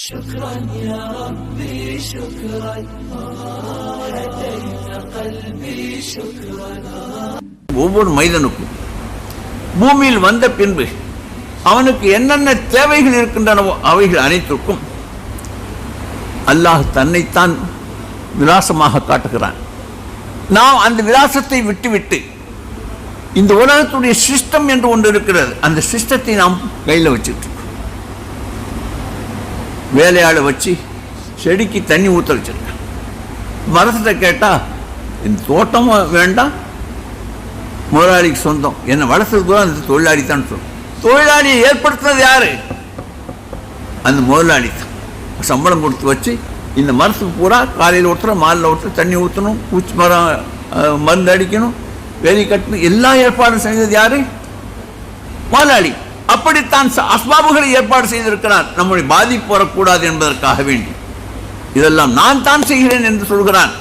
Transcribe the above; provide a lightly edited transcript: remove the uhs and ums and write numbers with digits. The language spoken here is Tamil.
شكرا يا ربي شكرا هديت قلبي شكرا. ஒவ்வொரு மனிதனுக்கும் பூமியில் வந்த பின்பு அவனுக்கு என்னென்ன தேவைகள் இருக்கின்றனவோ அவைகள் அனைத்திற்கும் அல்லாஹ் தன்னைத்தான் விலாசமாக காட்டுகிறான். நாம் அந்த விலாசத்தை விட்டுவிட்டு இந்த உலகத்துடைய சிஸ்டம் என்று ஒன்று இருக்கிறது, அந்த சிஸ்டத்தை நாம் கையில் வச்சுட்டு வேலையாளை வச்சு செடிக்கு தண்ணி ஊற்ற வச்சிருக்கேன். மரத்தை கேட்டால் இந்த தோட்டமும் வேண்டாம், முதலாளிக்கு சொந்தம், என்னை வளர்த்தது கூட அந்த தொழிலாளி தான் சொல்லும். தொழிலாளியை ஏற்படுத்துறது யாரு? அந்த முதலாளி தான். சம்பளம் கொடுத்து வச்சு இந்த மரத்துக்கு பூரா காலையில் ஊற்றுறோம், மாலையில் ஊற்றுறோம், தண்ணி ஊற்றணும், பூச்சி மரம் மருந்து அடிக்கணும், வேலி கட்டணும், எல்லா ஏற்பாடும் செய்தது யாரு? முதலாளி. அப்படித்தான் அஸ்பாபுகளை ஏற்பாடு செய்திருக்கிறார், நம்முடைய பாதிப்பு வரக்கூடாது என்பதற்காக வேண்டி. இதெல்லாம் நான் தான் செய்கிறேன் என்று சொல்கிறான்.